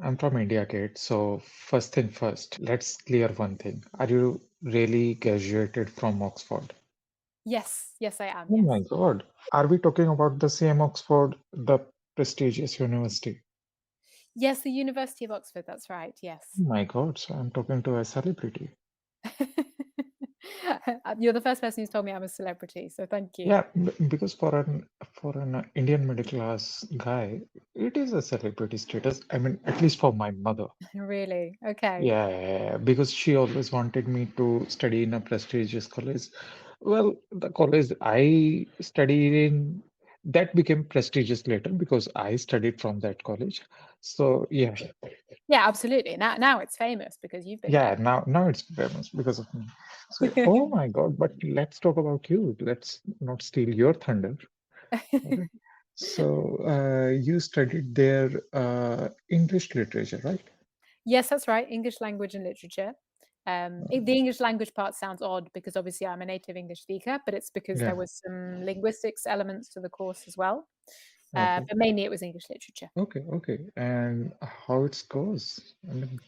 I'm from India, Kate. So first thing first, let's clear one thing. Are you really graduated from Oxford? Yes, yes, I am. Oh my Yes, God. Are we talking about the same Oxford, the prestigious university? yes, the University of Oxford. That's right. Oh Yes. my God. So I'm talking to a celebrity. You're the first person who's told me I'm a celebrity, so thank you. Yeah, because for an Indian middle class guy, it is a celebrity status. I mean, at least for my mother. Really? Okay. Yeah, because she always wanted me to study in a prestigious college. Well, the college I studied in, that became prestigious later because I studied from that college. So yeah, Yeah, absolutely. Now it's famous because you've been yeah. there. Now it's famous because of me. So oh my God! But let's talk about you. Let's not steal your thunder. All right. So you studied there English literature, right? Yes, that's right. English language and literature. The English language part sounds odd because obviously I'm a native English speaker, but it's because there Yeah. was some linguistics elements to the course as well. Okay. But mainly it was English literature. Okay, okay. And how it goes? I mean,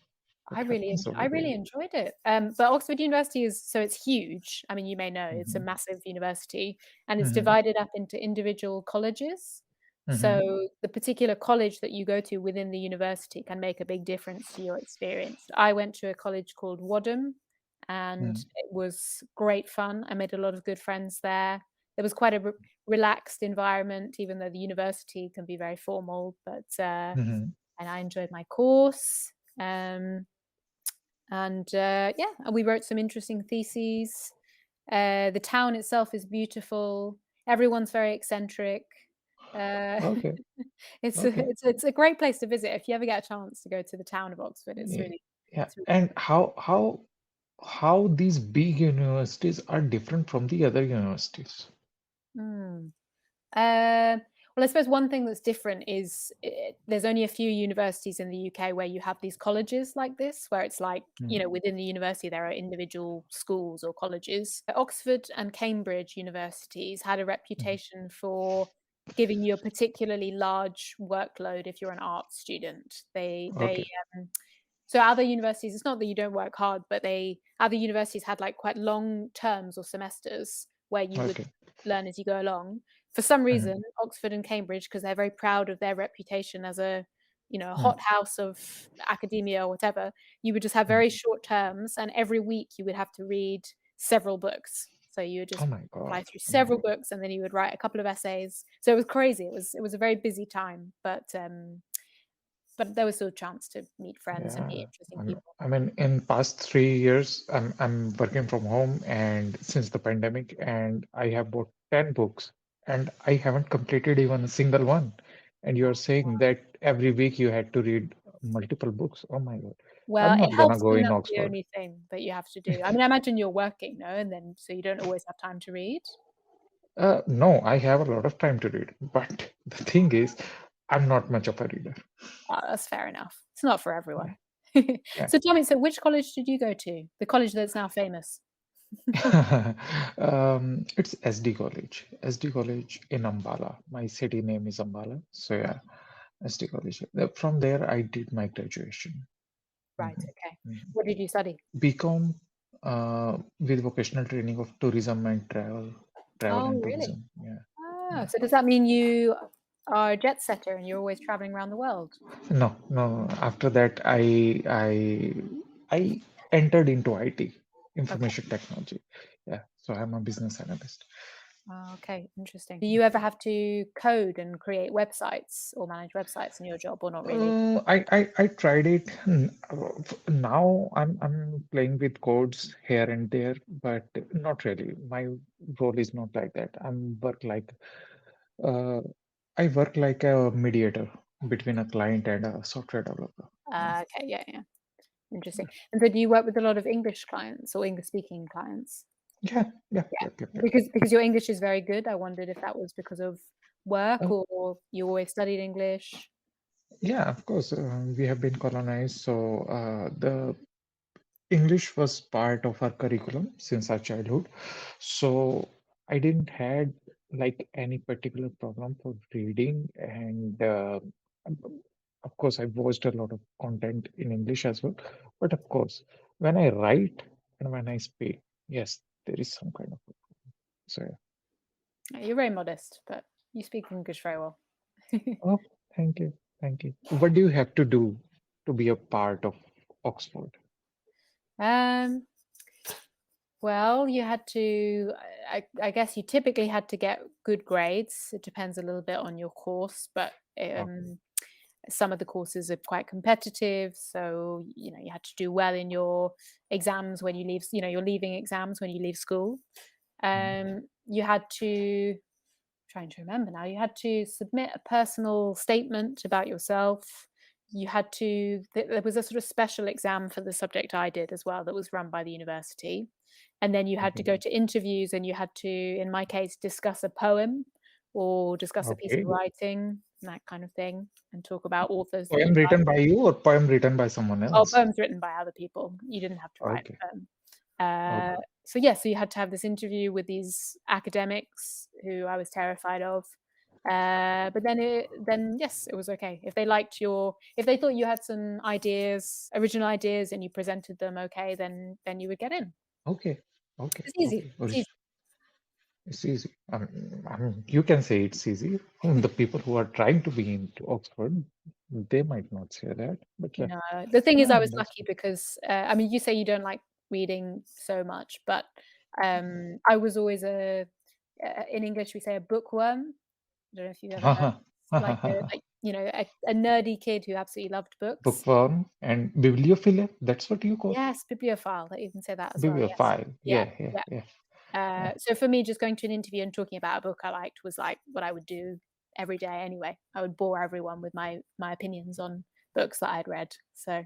what happens I over there? really enjoyed it. But Oxford University is so it's huge. I mean, you may know it's a Hmm. massive university, and it's Hmm. divided up into individual colleges. Hmm. So the particular college that you go to within the university can make a big difference to your experience. I went to a college called Wadham, and Hmm. it was great fun. I made a lot of good friends there. There was quite a relaxed environment, even though the university can be very formal. But Hmm. and I enjoyed my course. Um, and yeah, and we wrote some interesting theses. The town itself is beautiful. Everyone's very eccentric. Uh, Okay, it's a, okay. it's a great place to visit if you ever get a chance to go to the town of Oxford. Yeah, yeah. It's really And how these big universities are different from the other universities? mm. Well, I suppose one thing that's different is there's only a few universities in the UK where you have these colleges like this, where it's like, Hmm. within the university there are individual schools or colleges. Oxford and Cambridge universities had a Hmm. reputation for giving you a particularly large workload if you're an art student. Okay, So other universities, it's not that you don't work hard, but other universities had like quite long terms or semesters where you would okay. learn as you go along. For some Hmm. reason, Oxford and Cambridge, because they're very proud of their reputation as a Hmm. hothouse of academia or whatever, you would just have Hmm. very short terms, and every week you would have to read several books. So you would Oh just my God. fly through Oh my several God. books, and then you would write a couple of essays. So it was crazy. It was a very busy time, but there was still a chance to meet friends and meet Yeah. interesting people. I mean, in past 3 years, I'm working from home, and since the pandemic, and I have bought 10 books, and I haven't completed even a single one. And you're saying that every week you had to read multiple books. Oh my God. Well, I'm it not gonna helps go when in that's the Oxford. only thing that you have to do. I mean, I imagine you're working, no? And then so you don't always have time to read? No, I have a lot of time to read, but the thing is, I'm not much of a reader. Oh, that's fair enough. It's not for Yeah, everyone. yeah. So tell me, so which college did you go to? The college that's now famous? It's SD College. SD College in Ambala. My city name is Ambala. So yeah, SD College. From there, I did my graduation. Right, Mhm, okay. mhm. What did you study? BCom with vocational training of tourism and travel Oh, and really? tourism. Yeah, Ah, yeah. so does that mean you are a jet setter and you're always traveling around the world? No, no. After that, I entered into IT, Okay. information technology. Yeah, so I'm a business analyst. Ah, okay, interesting. Do you ever have to code and create websites or manage websites in your job or not really? I tried it. Now I'm playing with codes here and there, but not really. My role is not like that. Uh, I work like a mediator between a client and a software developer. Yeah. Okay, yeah, yeah. Interesting. And so do you work with a lot of English clients or English speaking clients? Yeah, yeah, Yeah. yep, yep, yep. Because your English is very good, I wondered if that was because of work Uh, or you always studied English? yeah, of course. We have been colonized, so the English was part of our curriculum since our childhood. So I didn't had like any particular problem for reading and of course, I've watched a lot of content in English as well. But of course, when I write and when I speak, yes, there is some kind of. So, yeah. You're very modest, but you speak English very well. Oh, thank you. Thank you. What do you have to do to be a part of Oxford? Um, well, you had to, I guess you typically had to get good grades. It depends a little bit on your course, but Okay. some of the courses are quite competitive. So, you had to do well in your exams when you leave, your leaving exams when you leave school. Mhm. You had to, trying to remember now, you had to submit a personal statement about yourself. You had to, there was a sort of special exam for the subject I did as well that was run by the university. And then you had to Okay. go to interviews and you had to, in my case, discuss a poem or discuss a piece of Okay. writing, that kind of thing, and talk about authors that you Poem written by you or poem written by someone Oh, else? poems written by other people. You didn't have to write Okay. them. Okay. So yeah, so you had to have this interview with these academics who I was terrified of. But then yes, it was okay. If they thought you had some ideas, original ideas, and you presented them okay, then you would get in. Okay. Okay. It's easy. Okay. It's easy. It's easy. You can say it's easy. The people who are trying to be into Oxford, they might not say that, but yeah, No, the thing is, I yeah, was that's lucky because I mean, you say you don't like reading so much, but I was always in English we say a bookworm. I don't know if you've ever heard like good. a nerdy kid who absolutely loved books. Bookworm and bibliophile. That's what you call Yes, bibliophile. You can say that as well. Yes. bibliophile. Yeah, Yeah, yeah, yeah. yeah, yeah. So for me, just going to an interview and talking about a book I liked was like what I would do every day anyway. I would bore everyone with my opinions on books that I'd read. So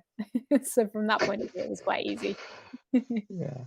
so from that point of view, it was quite easy. Yeah.